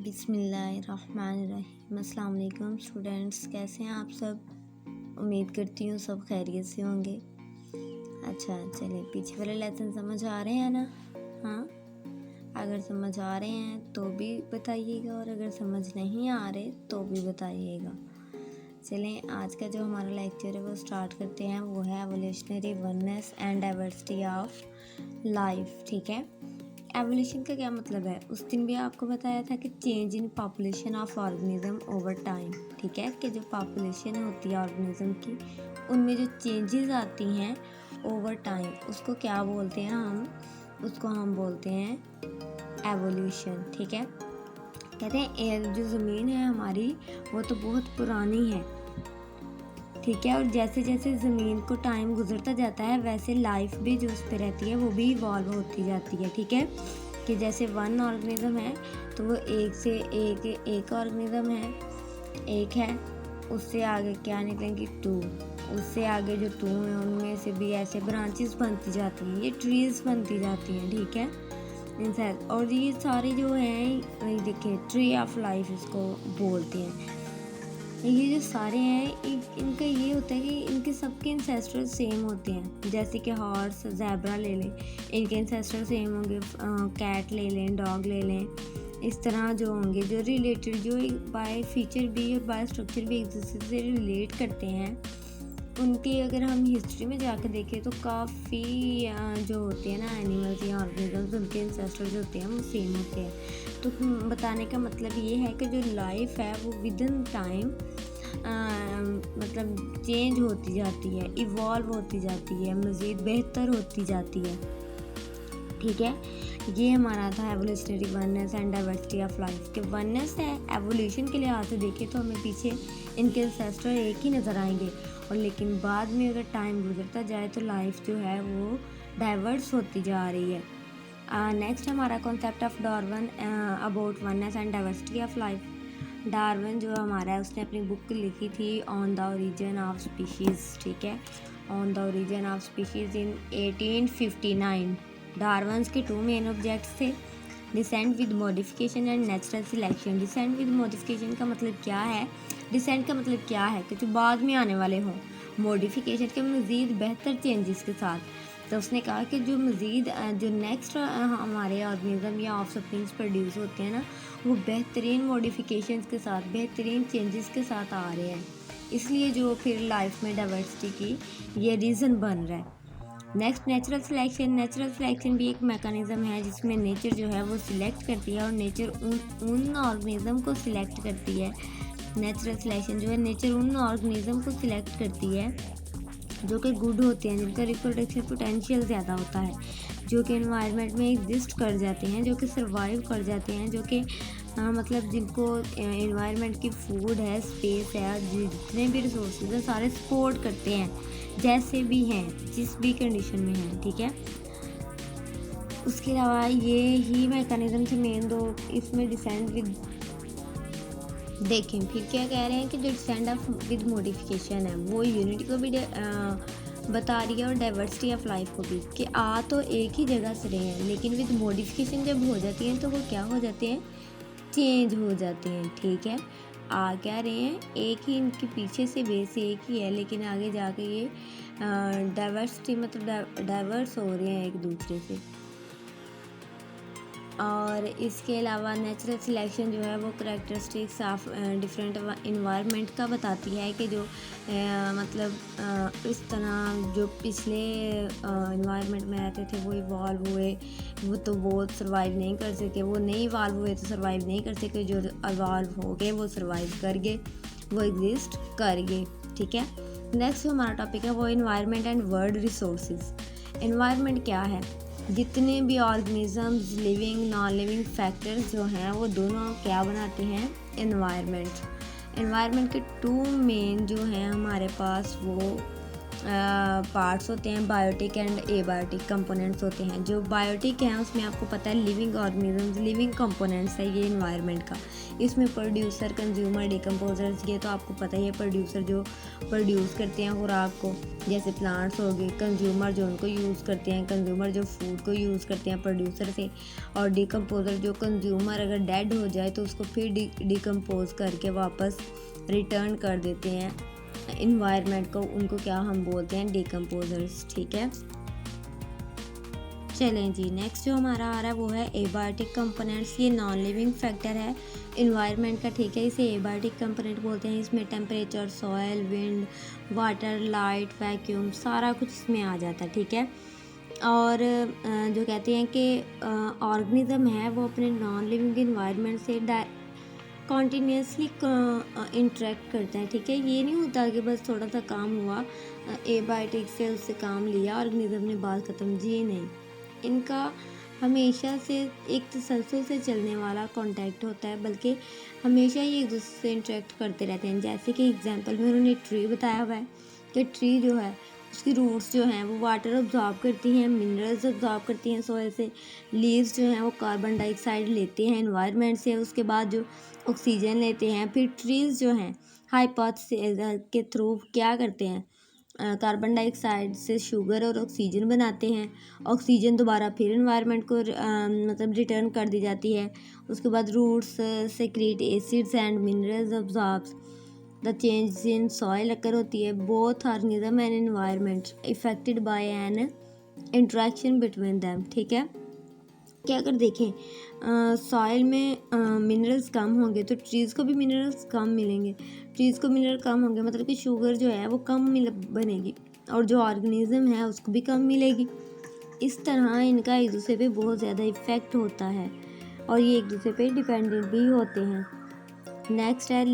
बिस्मिल्लाहिर्रहमानिर्रहीम। अस्सलाम वालेकुम स्टूडेंट्स, कैसे हैं आप सब। उम्मीद करती हूँ सब खैरियत से होंगे। अच्छा चलिए, पीछे वाले लेसन समझ आ रहे हैं ना। हाँ, अगर समझ आ रहे हैं तो भी बताइएगा और अगर समझ नहीं आ रहे तो भी बताइएगा। चलें, आज का जो हमारा लेक्चर है वो स्टार्ट करते हैं। वो है evolutionary oneness and diversity of life. ठीक है, एवोल्यूशन का क्या मतलब है, उस दिन भी आपको बताया था कि change in population of organism over time. ठीक है, कि जो पॉपुलेशन होती है ऑर्गेनिज्म की, उनमें जो चेंजेस आती हैं ओवर टाइम, उसको क्या बोलते हैं उसको हम बोलते हैं एवोल्यूशन। ठीक है, कहते हैं जो ज़मीन है हमारी वो तो बहुत पुरानी है। ठीक है, और जैसे जैसे ज़मीन को टाइम गुजरता जाता है वैसे लाइफ भी जो उस पर रहती है वो भी इवॉल्व होती जाती है। ठीक है, कि जैसे वन ऑर्गेनिज्म है तो वो एक से एक ऑर्गेनिज्म है, एक है, उससे आगे क्या निकलेंगी टू, उससे आगे जो टू है उनमें से भी ऐसे ब्रांचेस बनती जाती हैं, ये ट्रीज बनती जाती हैं। ठीक है, और ये सारे जो हैं देखिए ट्री ऑफ लाइफ इसको बोलते हैं। ये जो सारे हैं इनका ये होता है कि इनके सबके इंसेस्टर सेम होते हैं। जैसे कि हॉर्स ज़ेब्रा ले लें, इनके इंसेस्टर सेम होंगे। कैट ले लें, डॉग ले लें, इस तरह जो होंगे जो रिलेटेड, जो बाय फीचर भी और बाय स्ट्रक्चर भी एक दूसरे से रिलेट करते हैं, उनकी अगर हम हिस्ट्री में जाकर देखें तो काफ़ी जो होते हैं ना एनिमल्स या ऑर्गेनिजम्स, उनके इंसेस्टर जो होते हैं वो सेम होते हैं। तो बताने का मतलब ये है कि जो लाइफ है वो विद इन टाइम मतलब चेंज होती जाती है, इवॉल्व होती जाती है, मज़ीद बेहतर होती जाती है। ठीक है, ये हमारा था evolutionary oneness and diversity of life. के वननेस है एवोल्यूशन के लिहाज से देखें तो हमें पीछे इनके इंसेस्टर एक ही नज़र आएंगे, और लेकिन बाद में अगर टाइम गुजरता जाए तो लाइफ जो है वो डाइवर्स होती जा रही है। नेक्स्ट हमारा concept of Darwin about oneness and diversity of life. Darwin जो हमारा है उसने अपनी बुक लिखी थी on the origin of species. ठीक है, on the origin of species in 1859। Darwin's के टू मेन ऑब्जेक्ट्स थे, descent with modification and natural selection. Descent with modification का मतलब क्या है, डिसेंट का मतलब क्या है कि जो बाद में आने वाले हों, मॉडिफिकेशन के मज़ीद बेहतर चेंजेस के साथ। तो उसने कहा कि जो मज़ीद जो नेक्स्ट हमारे ऑर्गेनिज्म या ऑफस्प्रिंग्स प्रोड्यूस होते हैं ना, वो बेहतरीन मॉडिफिकेशंस के साथ, बेहतरीन चेंजेस के साथ आ रहे हैं, इसलिए जो फिर लाइफ में डाइवर्सिटी की ये रीज़न बन रहा है। Next natural selection. Natural selection भी एक मैकेनिज़्म है जिसमें नेचर जो है वो सिलेक्ट करती है और नेचर उन ऑर्गेनिज्म को सिलेक्ट करती है। नेचुरल सिलेक्शन जो है नेचर उन ऑर्गेनिज्म को सिलेक्ट करती है जो कि गुड होते हैं, जिनका रिप्रोडक्शन पोटेंशियल ज़्यादा होता है, जो कि एनवायरनमेंट में एग्जिस्ट कर जाते हैं, जो कि सर्वाइव कर जाते हैं, जो कि मतलब जिनको एनवायरनमेंट की फूड है, स्पेस है, जितने भी रिसोर्सेज हैं सारे सपोर्ट करते हैं, जैसे भी हैं, जिस भी कंडीशन में हैं। ठीक है, उसके अलावा ये ही मैकेनिज्म से मेन दो इसमें डिसेंट विद, देखें फिर क्या कह रहे हैं कि जो डिसेंट ऑफ विद मॉडिफिकेशन है वो यूनिटी को भी बता रही है और डाइवर्सिटी ऑफ लाइफ को भी, कि आ तो एक ही जगह से रहे हैं लेकिन विद मॉडिफिकेशन जब हो जाती हैं तो वो क्या हो जाते हैं, चेंज हो जाते हैं। ठीक है, आ क्या रहे हैं, एक ही इनके पीछे से बेस एक ही है लेकिन आगे जाके ये डाइवर्सिटी मतलब डाइवर्स हो रहे हैं एक दूसरे से। और इसके अलावा नेचुरल सिलेक्शन जो है वो करैक्टरिस्टिक्स ऑफ डिफरेंट इन्वायरमेंट का बताती है कि जो मतलब इस तरह जो पिछले इन्वायरमेंट में रहते थे वो इवॉल्व हुए, वो सर्वाइव नहीं कर सके, वो नहीं इवॉल्व हुए तो सर्वाइव नहीं कर सके, जो इवॉल्व हो गए वो सर्वाइव कर गए, वो एग्जिस्ट कर गए। ठीक है, नेक्स्ट हमारा टॉपिक है वो environment and world resources. Environment क्या है, जितने भी organisms living non living factors जो हैं वो दोनों क्या बनाते हैं, एनवायरनमेंट। एनवायरनमेंट के टू मेन जो हैं हमारे पास वो पार्ट्स होते हैं, बायोटिक एंड एबायोटिक कंपोनेंट्स होते हैं। जो बायोटिक हैं उसमें आपको पता है लिविंग ऑर्गेनिजम्स, लिविंग कंपोनेंट्स है ये इन्वायरमेंट का। इसमें प्रोड्यूसर, कंज्यूमर, डिकम्पोजर्स, ये तो आपको पता ही है। प्रोड्यूसर जो प्रोड्यूस करते हैं खुराक को, जैसे प्लांट्स हो गए, कंज्यूमर जो उनको यूज़ करते हैं, कंज्यूमर जो फूड को यूज़ करते हैं प्रोड्यूसर से, और डिकम्पोजर जो कंज्यूमर अगर डेड हो जाए तो उसको फिर डिकम्पोज करके वापस रिटर्न कर देते हैं इन्वायरमेंट को, उनको क्या हम बोलते हैं, डिकम्पोजर्स। ठीक है, चलें जी, नेक्स्ट जो हमारा आ रहा है वो है एबायोटिक कंपोनेंट्स। ये नॉन लिविंग फैक्टर है इन्वायरमेंट का। ठीक है, इसे एबायोटिक कंपोनेंट बोलते हैं। इसमें temperature, soil, wind, water, light, vacuum, सारा कुछ इसमें आ जाता है। ठीक है, और जो कहते हैं कि ऑर्गेनिज्म है वो अपने नॉन लिविंग इन्वायरमेंट से कॉन्टीन्यूसली इंटरेक्ट करता है। ठीक है, ये नहीं होता कि बस थोड़ा सा काम हुआ, एबायोटिक से उससे काम लिया, ऑर्गेनिज्म ने बात ख़त्म, जी नहीं। इनका हमेशा से एक तसलसल से चलने वाला कांटेक्ट होता है, बल्कि हमेशा ही एक दूसरे से इंटरेक्ट करते रहते हैं। जैसे कि एग्जांपल में उन्होंने ट्री बताया हुआ है कि ट्री जो है उसकी रूट्स जो हैं वो वाटर ऑब्जॉर्ब करती हैं, मिनरल्स ऑब्जॉर्ब करती हैं सॉइल से। लीव्स जो हैं वो कार्बन डाइऑक्साइड लेते हैं एनवायरनमेंट से, उसके बाद जो ऑक्सीजन लेते हैं। फिर ट्रीज़ जो हैं हाइपोथेसिस के थ्रू क्या करते हैं, कार्बन डाइऑक्साइड से शुगर और ऑक्सीजन बनाते हैं। ऑक्सीजन दोबारा फिर एनवायरनमेंट को मतलब रिटर्न कर दी जाती है। उसके बाद roots secrete acids and minerals absorbs the change in soil occur होती है। Both organism and environment affected by an interaction between them. ठीक है, क्या अगर देखें सॉइल में मिनरल्स कम होंगे तो ट्रीज़ को भी मिनरल्स कम मिलेंगे। ट्रीज़ को मिनरल कम होंगे मतलब कि शुगर जो है वो कम बनेगी, और जो ऑर्गेनिज्म है उसको भी कम मिलेगी। इस तरह इनका एक दूसरे पे बहुत ज़्यादा इफ़ेक्ट होता है और ये एक दूसरे पे डिपेंडेंट भी होते हैं। नेक्स्ट है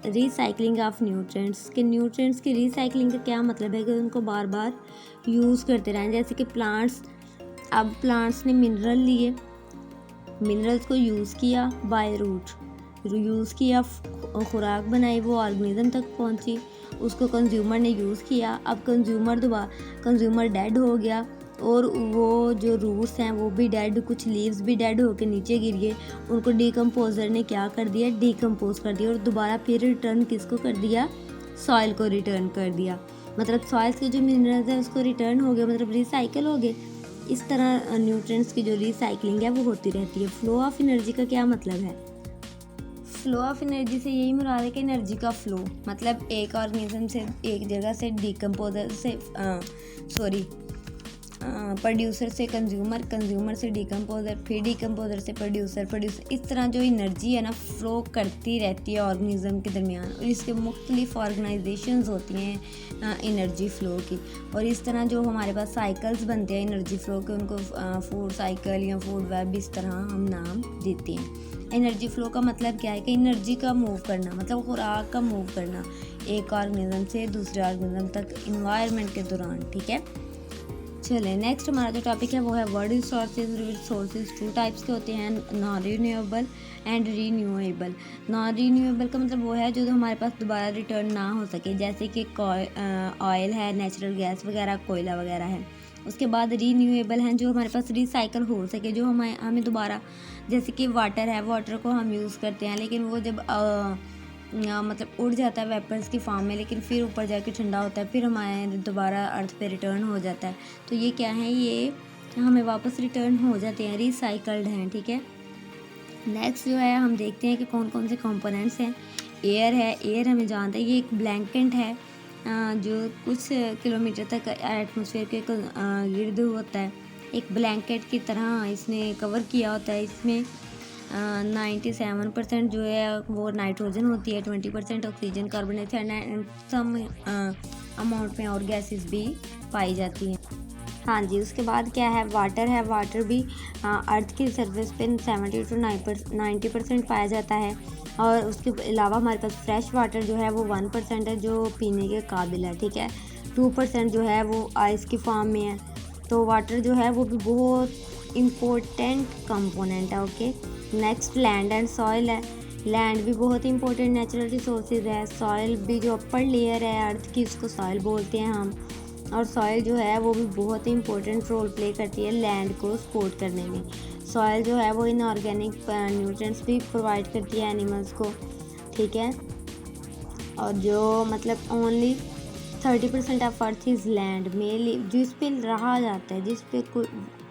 रिसाइकलिंग ऑफ न्यूट्रिएंट्स। के न्यूट्रिएंट्स की रिसाइकलिंग का क्या मतलब है कि उनको बार बार यूज़ करते रहें। जैसे कि प्लांट्स, अब प्लांट्स ने मिनरल लिए, मिनरल्स को यूज़ किया, बाय रूट यूज़ किया, खुराक बनाई, वो ऑर्गेनिज्म तक पहुंची, उसको कंज्यूमर ने यूज़ किया। अब कंज्यूमर डेड हो गया और वो जो रूट्स हैं वो भी डेड, कुछ लीव्स भी डेड होकर नीचे गिर गए। उनको डिकम्पोजर ने क्या कर दिया, डिकम्पोज कर दिया और दोबारा फिर रिटर्न किसको कर दिया, सॉइल को रिटर्न कर दिया। मतलब सॉइल के जो मिनरल्स हैं उसको रिटर्न हो गए, मतलब रिसाइकल हो गए। इस तरह न्यूट्रिएंट्स की जो रिसाइकलिंग है वो होती रहती है। फ्लो ऑफ एनर्जी का क्या मतलब है, फ्लो ऑफ एनर्जी से यही मुराद है कि एनर्जी का फ्लो, मतलब एक ऑर्गेनिज्म से एक जगह से डिकम्पोजर से प्रोड्यूसर से कंज्यूमर, कंज्यूमर से डिकम्पोजर, फिर डिकम्पोजर से प्रोड्यूसर, इस तरह जो एनर्जी है ना फ्लो करती रहती है ऑर्गेनिज्म के दरमियान। और इसके मुख्तलिफ ऑर्गेनाइजेशंस होती हैं एनर्जी फ़्लो की। और इस तरह जो हमारे पास साइकिल्स बनते हैं एनर्जी फ़्लो के, उनको फूड साइकिल या फूड वेब इस तरह हम नाम देते हैं। एनर्जी फ़्लो का मतलब क्या है कि एनर्जी का मूव करना, मतलब खुराक का मूव करना एक ऑर्गेनिज्म से दूसरे ऑर्गेनिज्म तक इन्वायरमेंट के दौरान। ठीक है, चलें नेक्स्ट हमारा जो टॉपिक है वो है world resources. Resources two types के होते हैं, non renewable and renewable. Non renewable का मतलब वो है जो हमारे पास दोबारा रिटर्न ना हो सके, जैसे कि ऑयल है, नेचुरल गैस वगैरह, कोयला वगैरह है। उसके बाद रीन्यूएबल हैं जो हमारे पास रिसाइकल हो सके, जो हमें दोबारा, जैसे कि वाटर है, वाटर को हम यूज़ करते हैं लेकिन वो जब मतलब उड़ जाता है वेपर्स की फॉर्म में, लेकिन फिर ऊपर जाके ठंडा होता है, फिर हमारे दोबारा अर्थ पे रिटर्न हो जाता है। तो ये क्या है, ये हमें वापस रिटर्न हो जाते हैं, रिसाइकल्ड हैं। ठीक है, नेक्स्ट जो है हम देखते हैं कि कौन कौन से कंपोनेंट्स हैं। एयर है, एयर हमें जानते हैं ये एक ब्लैंकेट है जो कुछ किलोमीटर तक एटमॉस्फेयर के गिर्द होता है। एक ब्लैंकेट की तरह इसने कवर किया होता है। इसमें 97% जो है वो नाइट्रोजन होती है, 20% oxygen, carbon dioxide and some amount में और गैसेस भी पाई जाती हैं। हाँ जी, उसके बाद क्या है, वाटर है। वाटर भी अर्थ की सरफेस पे 70 to 90% पाया जाता है। और उसके अलावा हमारे पास फ्रेश वाटर जो है वो 1% है जो पीने के काबिल है। ठीक है, 2% जो है वो आइस की फॉर्म में है। तो वाटर जो है वो भी बहुत इम्पोर्टेंट कंपोनेंट है। Okay, next land and soil है। लैंड भी बहुत इंपॉर्टेंट नेचुरल रिसोर्सेज है। सॉइल भी जो अपर लेयर है अर्थ की, उसको सॉइल बोलते हैं हम। और सॉइल जो है वो भी बहुत ही इंपॉर्टेंट रोल प्ले करती है लैंड को सपोर्ट करने में। सॉइल जो है वो इनऑर्गेनिक न्यूट्रिएंट्स भी प्रोवाइड करती है एनिमल्स को, ठीक है। और जो मतलब only 30% of earth is land, mainly जिस पे रहा जाता है, जिस पे कोई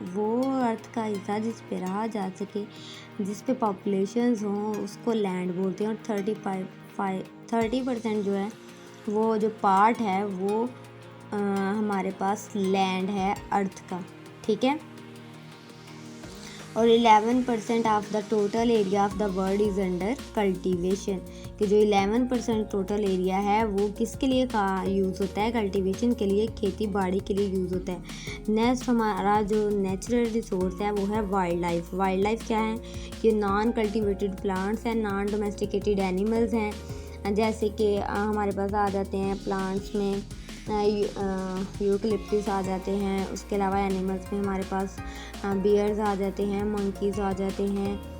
वो अर्थ का हिस्सा जिस पे रहा जा सके, जिस पे पॉपुलेशंस हों, उसको लैंड बोलते हैं। और 30% जो है वो जो पार्ट है वो हमारे पास लैंड है अर्थ का, ठीक है। और 11% of the total area of the world is under cultivation, कि जो 11% टोटल एरिया है वो किसके लिए का यूज़ होता है, कल्टीवेशन के लिए, खेती बाड़ी के लिए यूज़ होता है। नेक्स्ट हमारा जो नेचुरल रिसोर्स है वो है वाइल्ड लाइफ। वाइल्ड लाइफ क्या है कि नॉन कल्टीवेटेड प्लांट्स हैं, नॉन डोमेस्टिकेटेड एनिमल्स हैं, जैसे कि हमारे पास आ जाते हैं प्लांट्स में यूकलिप्टस आ जाते हैं। उसके अलावा एनिमल्स में हमारे पास बियर्स आ जाते हैं, मंकीज़ आ जाते हैं,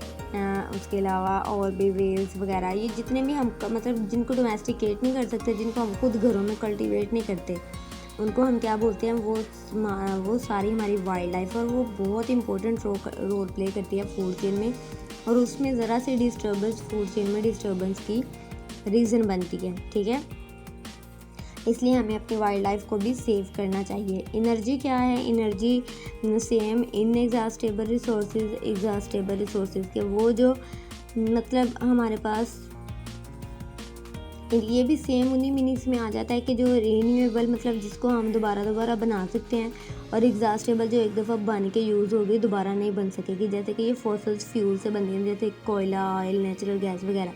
उसके अलावा और भी वेल्स वगैरह, ये जितने भी हम मतलब जिनको डोमेस्टिकेट नहीं कर सकते, जिनको हम खुद घरों में कल्टीवेट नहीं करते, उनको हम क्या बोलते हैं, वो सारी हमारी वाइल्ड लाइफ, और वो बहुत इंपॉर्टेंट रोल प्ले करती है फूड चेन में। और उसमें ज़रा सी डिस्टर्बेंस फूड चेन में डिस्टर्बेंस की रीज़न बनती है, ठीक है। इसलिए हमें अपनी वाइल्ड लाइफ को भी सेव करना चाहिए। एनर्जी क्या है, एनर्जी सेम इनएग्जॉस्टेबल रिसोर्सेज के वो जो मतलब हमारे पास ये भी सेम उन्हीं मीनिंग्स में आ जाता है कि जो रिन्यूएबल मतलब जिसको हम दोबारा बना सकते हैं, और एग्जॉस्टेबल जो एक दफ़ा बन के यूज़ होगी दोबारा नहीं बन सकेगी, जैसे कि ये फॉसिल फ्यूल से बनती हैं, जैसे कोयला, ऑयल, नेचुरल गैस वगैरह।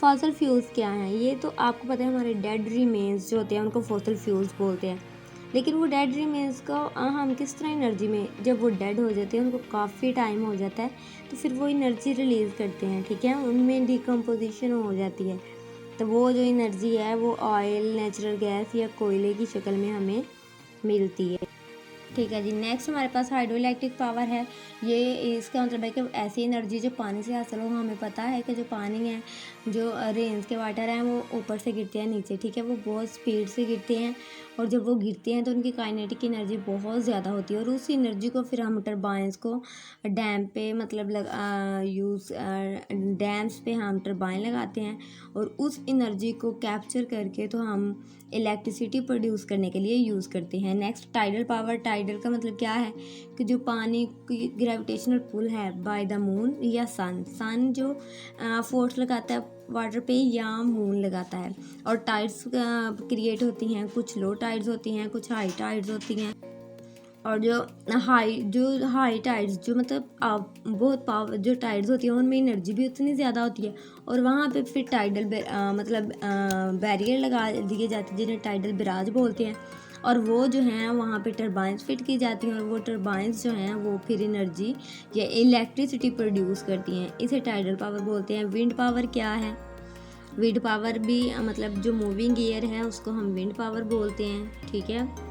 फॉसिल फ्यूल्स क्या हैं, ये तो आपको पता है, हमारे डेड रिमेन्स जो होते हैं उनको फॉसिल फ्यूल्स बोलते हैं। लेकिन वो डेड रिमेन्स को हम किस तरह एनर्जी में, जब वो डेड हो जाते हैं उनको काफ़ी टाइम हो जाता है तो फिर वो एनर्जी रिलीज़ करते हैं, ठीक है, उनमें डिकम्पोजिशन हो जाती है। तो वो जो एनर्जी है वो ऑयल, नेचुरल गैस या कोयले की शक्ल में हमें मिलती है, ठीक है जी। नेक्स्ट हमारे पास हाइड्रो इलेक्ट्रिक पावर है। ये इसका मतलब है कि ऐसी एनर्जी जो पानी से हासिल हो। हमें पता है कि जो पानी है, जो रेन्स के वाटर हैं वो ऊपर से गिरते हैं नीचे, ठीक है, वो बहुत स्पीड से गिरते हैं, और जब वो गिरते हैं तो उनकी काइनेटिक एनर्जी बहुत ज़्यादा होती है, और उस एनर्जी को फिर हम टरबाइंस को डैम पे मतलब डैम्स पे हम टरबाइन लगाते हैं, और उस एनर्जी को कैप्चर करके तो हम इलेक्ट्रिसिटी प्रोड्यूस करने के लिए यूज़ करते हैं। Next tidal power. टाइडल का मतलब क्या है कि जो पानी की ग्रेविटेशनल पुल है बाय द मून या सन जो फोर्स लगाता है वाटर पे या मून लगाता है, और टाइड्स क्रिएट होती हैं, कुछ लो टाइड्स होती हैं, कुछ हाई टाइड्स होती हैं। और जो हाई टाइड्स जो मतलब बहुत पावर जो टाइड्स होती हैं उनमें एनर्जी भी उतनी ज़्यादा होती है, और वहाँ पे फिर टाइडल मतलब बैरियर लगा दिए जाते हैं जिन्हें टाइडल बैराज बोलते हैं, और वो जो हैं वहाँ पे टरबाइंस फिट की जाती हैं, और वो टरबाइंस जो हैं वो फिर एनर्जी या इलेक्ट्रिसिटी प्रोड्यूस करती हैं। इसे टाइडल पावर बोलते हैं। विंड पावर क्या है, विंड पावर भी मतलब जो मूविंग एयर है उसको हम विंड पावर बोलते हैं, ठीक है।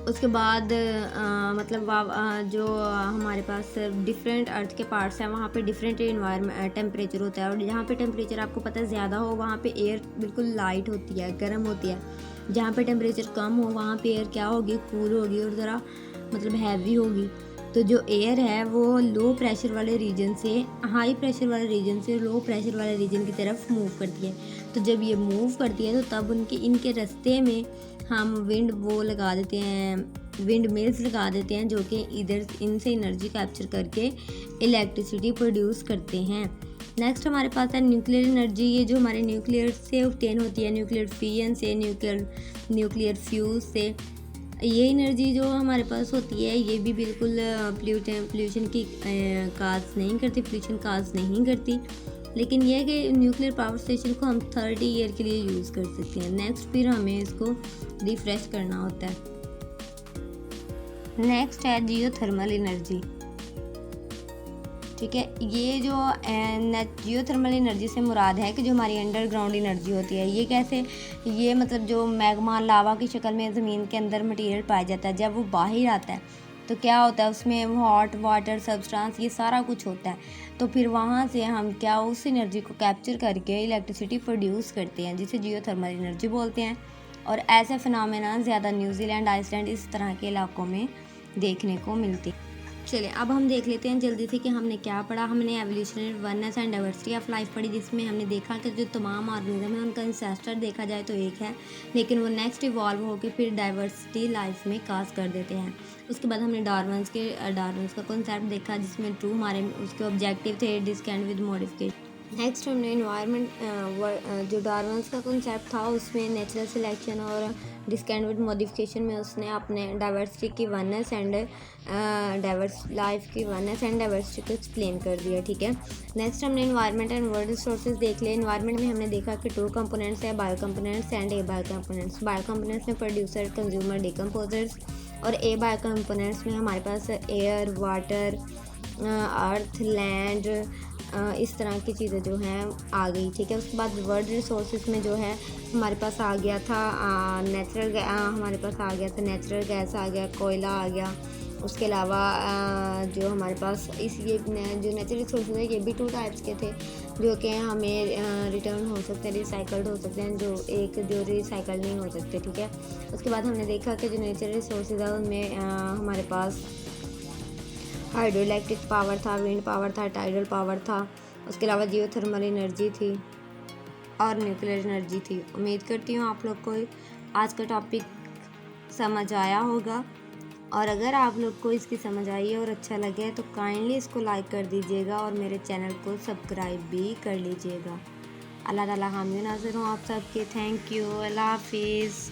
उसके बाद मतलब जो हमारे पास डिफरेंट अर्थ के पार्ट्स हैं वहाँ पे डिफरेंट इन्वायरमेंट टेम्परेचर होता है, और जहाँ पे टेम्परेचर आपको पता है ज़्यादा हो वहाँ पे एयर बिल्कुल लाइट होती है, गर्म होती है। जहाँ पे टेम्परेचर कम हो वहाँ पे एयर क्या होगी, कूल होगी और ज़रा मतलब हैवी होगी। तो जो एयर है वो लो प्रेशर वाले रीजन से हाई प्रेशर वाले रीजन से लो प्रेशर वाले रीजन की तरफ मूव करती है। तो जब ये मूव करती है तो तब इनके रास्ते में हम विंड लगा देते हैं, विंड मिल्स लगा देते हैं, जो कि इधर इनसे एनर्जी कैप्चर करके इलेक्ट्रिसिटी प्रोड्यूस करते हैं। नेक्स्ट हमारे पास है न्यूक्लियर एनर्जी। ये जो हमारे न्यूक्लियर से ऑब्टेन होती है, न्यूक्लियर फिजन से, न्यूक्लियर फ्यूज से। ये एनर्जी जो हमारे पास होती है ये भी बिल्कुल पोल्यूशन की काज नहीं करती, पोल्यूशन काज नहीं करती, लेकिन यह कि न्यूक्लियर पावर स्टेशन को हम 30 ईयर के लिए यूज़ कर सकते हैं। नेक्स्ट फिर हमें इसको रिफ्रेश करना होता है। नेक्स्ट है जियोथर्मल एनर्जी, ठीक है। ये जो जियोथर्मल एनर्जी से मुराद है कि जो हमारी अंडरग्राउंड एनर्जी होती है, ये कैसे, ये मतलब जो मैग्मा लावा की शक्ल में ज़मीन के अंदर मटेरियल पाया जाता है, जब वो बाहर आता है तो क्या होता है उसमें हॉट वाटर सब्सटेंस ये सारा कुछ होता है। तो फिर वहाँ से हम क्या उस एनर्जी को कैप्चर करके इलेक्ट्रिसिटी प्रोड्यूस करते हैं, जिसे जियोथर्मल एनर्जी बोलते हैं। और ऐसे फिनोमेना ज़्यादा न्यूजीलैंड, आइसलैंड इस तरह के इलाकों में देखने को मिलती। चलिए अब हम देख लेते हैं जल्दी से कि हमने क्या पढ़ा। हमने evolutionary oneness and diversity of life पढ़ी, जिसमें हमने देखा कि जो तमाम ऑर्गेनिज्म है उनका इंसेस्टर देखा जाए तो एक है, लेकिन वो नेक्स्ट इवॉल्व होकर फिर डाइवर्सिटी लाइफ में काज कर देते हैं। उसके बाद हमने डार्विन्स का कॉन्सेप्ट देखा, जिसमें ट्रू हमारे उसके ऑब्जेक्टिव थे डिस्कैंड विद मॉडिफिकेशन। नेक्स्ट हमने इन्वायरमेंट जो डार्विन्स का कॉन्सेप्ट था उसमें नेचुरल सिलेक्शन और डिस्कैंड विद मॉडिफिकेशन में उसने अपने डाइवर्सिटी की वननेस एंड डाइवर्सिटी को एक्सप्लेन कर दिया। ठीक है, नेक्स्ट हमने इन्वायरमेंट एंड वर्ल्ड रिसोर्सेज देख लिए। इन्वायरमेंट में हमने देखा कि 2 कंपोनेंट्स है, bio components and A bio components. Bio components में प्रोड्यूसर, कंज्यूमर, डिकम्पोजर्स, और ए बायो कंपोनेंट्स में हमारे पास एयर, वाटर, अर्थ, लैंड, इस तरह की चीज़ें जो हैं आ गई। ठीक है, उसके बाद वर्ल्ड रिसोर्सेज में जो है हमारे पास आ गया था हमारे पास आ गया था नेचुरल गैस आ गया, कोयला आ गया। उसके अलावा जो हमारे पास जो नेचुरल रिसोर्सेज है ये भी 2 टाइप्स के थे, जो कि हमें रिटर्न हो सकते हैं, रिसाइकल्ड हो सकते हैं, जो रिसाइकल नहीं हो सकते। ठीक है, उसके बाद हमने देखा कि जो नेचुरल रिसोर्सेज है उनमें हमारे पास हाइड्रो इलेक्ट्रिक पावर था, विंड पावर था, टाइडल पावर था, उसके अलावा जियोथर्मल एनर्जी थी और न्यूक्लियर एनर्जी थी। उम्मीद करती हूँ आप लोग को आज का टॉपिक समझ आया होगा, और अगर आप लोग को इसकी समझ आई है और अच्छा लगे तो काइंडली इसको लाइक कर दीजिएगा और मेरे चैनल को सब्सक्राइब भी कर लीजिएगा। अल्लाह ताला हामी नाज़िर हूँ आप सबके। Thank you. अल्लाह हाफिज़।